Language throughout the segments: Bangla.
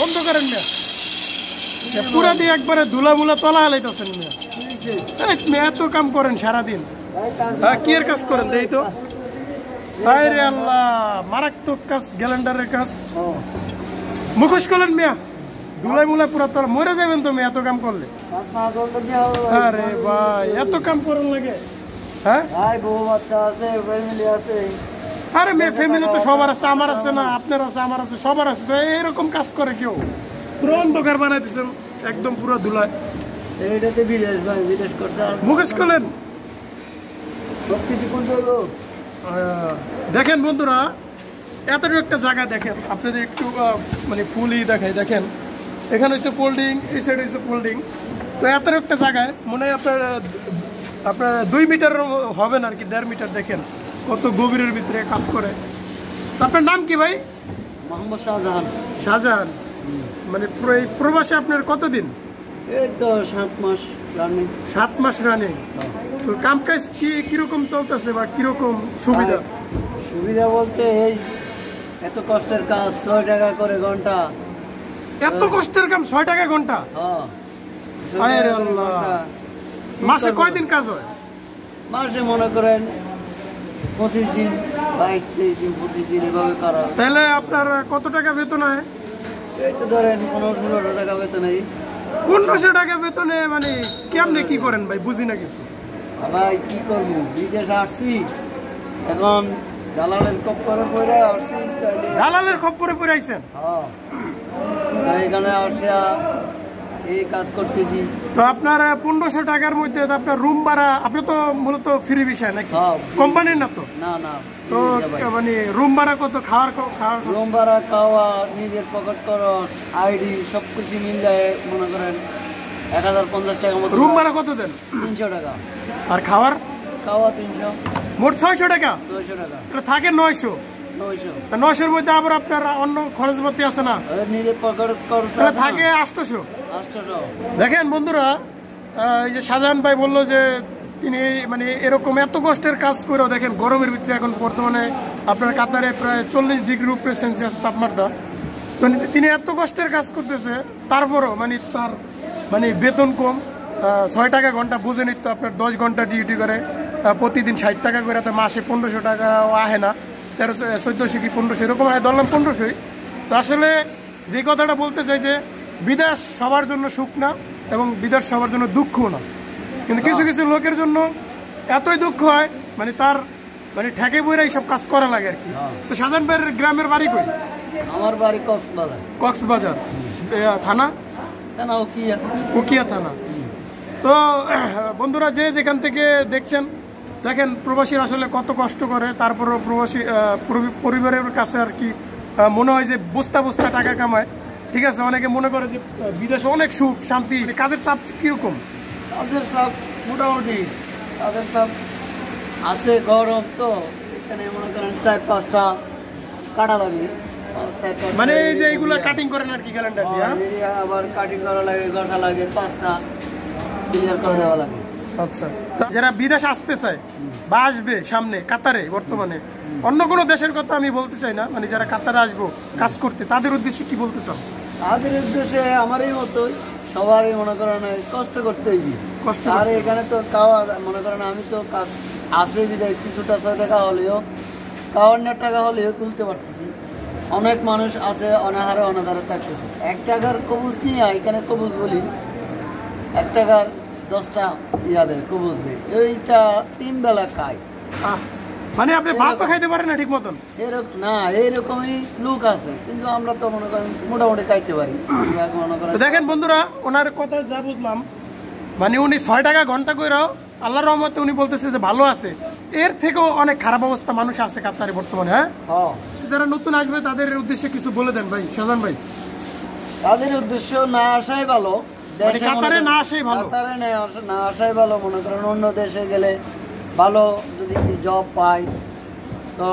বন্ধ করেন না, পুরা দিয়ে একবারে ধুলা মুলা তলা হালাইতেছেন মিয়া। মিয়া এত কাম করেন সারাদিন, কি এর কাজ করেন দেই তো? আরে আল্লাহ, মারাত্মক কাজ, গ্যালেন্ডারের কাজ। মুখোশ করলেন মিয়া, ধুলাই মুলা পুরা তলা, মরে যাবেন তো মিয়া এত কাম করলে। আরে ভাই এত কাম করেন লাগে, হ্যাঁ? আরে মেয়ে ফ্যামিলি তো সবার আছে, আমার আছে না, আপনার আছে, আমার আছে, সবার আছে। তো এরকম কাজ করে কেউ? পুরো অন্ধকার বানাই দিচ্ছেন একদম, পুরো ধুলায়। মুখোশ করলেন। দেখেন বন্ধুরা, এতটুকু একটা জায়গা দেখেন, আপনাদের একটু মানে ফুলই দেখাই। দেখেন এখানে হচ্ছে ফোল্ডিং, এই সাইডে হচ্ছে ফোল্ডিং। তো এতটুকু একটা জায়গায় মনে হয় আপনার 2 মিটার হবে না আর কি, 1.5 মিটার। দেখেন কত গভীরের ভিতরে কাজ করে। আপনার নাম কি ভাই? মোহাম্মদ শাহজাহান। শাহজাহান, মানে প্রবাসে আপনার কতদিন? এই তো 7 মাস রানিং। 7 মাস রানিং। তো কাম কাজ কিরকম চলতেছে বা কিরকম সুবিধা? সুবিধা বলতে এই এত কষ্টের কাজ, 6 টাকা করে ঘন্টা। এত কষ্টের কাম 6 টাকা ঘন্টা? হ্যাঁ। আরে আল্লাহ, মাসে কয়দিন কাজ হয়? মাসে মনে করেন 25 দিন, 22-23 দিন, 25 দিন এভাবে করা। তাহলে আপনার কত টাকা বেতন হয়? এই তো ধরেন 1500 টাকা বেতন। 1500 টাকা বেতনে মানে কেমনে কি করেন ভাই, বুঝি না কিছু। ভাই কি করবো, বিদেশে আসছি, এখন দালালের খপ্পরে পড়ে আসছি। দালালের খপ্পরে পড়ে আইছেন? হ্যাঁ, এখানে আসিয়া এই কাজ করতেছি। তো আপনার 1500 টাকার মধ্যে আপনার রুম ভাড়া, আপনি তো মূলত ফ্রি বিষয় নাকি? কোম্পানির না তো? না না। তো মানে রুম ভাড়া কত? খাওয়ার রুম ভাড়া, খাওয়া, নিজের পকেট খরচ, আইডি সবকিছু মিলে মনে করেন 1050 টাকা মতো। রুম ভাড়া কত দেন? 300 টাকা। আর খাওয়া 300। মোট 600 টাকা। 600 টাকা। এটা থাকে 900। 900 এর মধ্যে আবার আপনার অন্য খরচপাতি আছে না? নিজের পকেট খরচ থাকে 800। 800। দেখেন বন্ধুরা, এই যে শাহজাহান ভাই বললো যে তিনি মানে এরকম এত কষ্টের কাজ করেও, দেখেন গরমের ভিতরে এখন বর্তমানে আপনার কাতারে প্রায় 40 ডিগ্রি উপরে সেলসিয়াস তাপমাত্রা। তো তিনি এত কষ্টের কাজ করতেছে, তারপরও মানে তার মানে বেতন কম, 6 টাকা ঘন্টা। বুঝে নিত আপনার 10 ঘন্টা ডিউটি করে, প্রতিদিন 60 টাকা করে, তো মাসে 1500 টাকাও আহে না, 1400 কি 1500 এরকম আয়, ধরলাম 1500। তো আসলে যে কথাটা বলতে চাই যে বিদেশ সবার জন্য সুখ না, এবং বিদেশ সবার জন্য দুঃখও না। কিন্তু কিছু কিছু লোকের জন্য এতই দুঃখ হয়, মানে তার মানে ঠেকে বইরা এইসব কাজ করা লাগে আর কি। তো শাহজাহান ভাইয়ের গ্রামের বাড়ি কই? আমার বাড়ি কক্সবাজার। কক্সবাজার থানা? উকিয়া থানা। তো বন্ধুরা, যে যেখান থেকে দেখছেন, দেখেন প্রবাসীর আসলে কত কষ্ট করে, তারপরও প্রবাসী পরিবারের কাছে আর কি মনে হয় যে বস্তা বস্তা টাকা কামায়। ঠিক আছে, অনেকে মনে করে যে বিদেশে অনেক সুখ শান্তি। কাজের চাপ কিরকম? কাজের চাপ মোটামুটি, কাজের চাপ আছে। গরম তো, এখানে মনে করেন 4-5টা কাটা লাগে। মানে এই যে এইগুলা কাটিং করেন আর কি, ক্যালেন্ডার দিয়ে? আবার কাটিং করা লাগে, গঠা লাগে, 5টা ক্লিয়ার করে দেওয়া লাগে। আচ্ছা, যারা বিদেশ আসতে চায় বা আসবে সামনে কাতারে, বর্তমানে অন্য কোনো দেশের কথা আমি বলতে চাই না, মানে যারা কাতারে আসবো কাজ করতে, তাদের উদ্দেশ্যে কি বলতে চাও? তাদের উদ্দেশ্যে আমারই মতোই, সবারই মনে করেন কষ্ট করতেই কষ্ট। আর এখানে তো খাওয়া মনে করেন, আমি তো কাজ আসে বিদায় কিছুটা 6 টাকা হলেও, 52 টাকা হলেও তুলতে পারতেছি। অনেক মানুষ আছে অনাহারে অনাধারে থাকতেছে। 1 টাকার কবুজ নিয়ে, এখানে কবুজ বলি 1 টাকার 10টা ইয়া দেয়, কবুজ দেয়। এইটা 3 বেলা খায়। মানে আপনি ভাত তো খাইতে পারেন না ঠিক মতন? এরকম না, এইরকমই লোক আছে, কিন্তু আমরা তো মনে করেন মোটামুটি খাইতে পারি। দেখেন বন্ধুরা, ওনার কথা যা বুঝলাম, মানে উনি 6 টাকা ঘন্টা কইরাও আল্লাহর রহমতে উনি বলতেছে যে ভালো আছে। এর থেকেও অনেক খারাপ অবস্থা মানুষ আছে কাতারে বর্তমানে। হ্যাঁ, যারা নতুন আসবে তাদের উদ্দেশ্যে কিছু বলে দেন ভাই শাহজাহান ভাই। তাদের উদ্দেশ্য না আসাই ভালো, কাতারে না আসাই ভালো। কাতারে না আসাই ভালো। মনে করেন অন্য দেশে গেলে ভালো, যদি জব পাই তো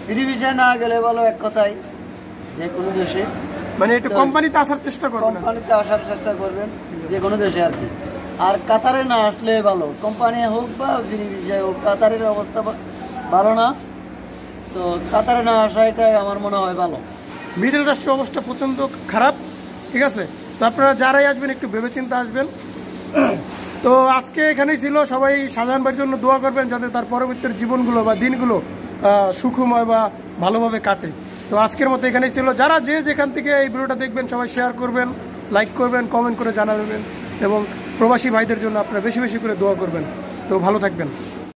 ফ্রি ভিসায় না গেলে ভালো। এক কথায় যে কোনো দেশে মানে একটু কোম্পানিতে আসার চেষ্টা করবেন, কোম্পানিতে আসার চেষ্টা করবেন যে কোনো দেশে আর কি। আর কাতারে না আসলে ভালো, কোম্পানি হোক বা ফ্রি ভিসায় হোক, কাতারের অবস্থা ভালো না। তো কাতারে না আসা, এটাই আমার মনে হয় ভালো। মিডল রাষ্ট্রের অবস্থা প্রচন্ড খারাপ। ঠিক আছে? তো আপনারা যারাই আসবেন একটু ভেবেচিন্তে আসবেন। তো আজকে এখানেই ছিল, সবাই শাহজাহান ভাইয়ের জন্য দোয়া করবেন যাতে তার পরবর্তী জীবনগুলো বা দিনগুলো সুখময় বা ভালোভাবে কাটে। তো আজকের মতো এখানেই ছিল। যারা যে যেখান থেকে এই ভিডিওটা দেখবেন সবাই শেয়ার করবেন, লাইক করবেন, কমেন্ট করে জানাবেন এবং প্রবাসী ভাইদের জন্য আপনারা বেশি বেশি করে দোয়া করবেন। তো ভালো থাকবেন।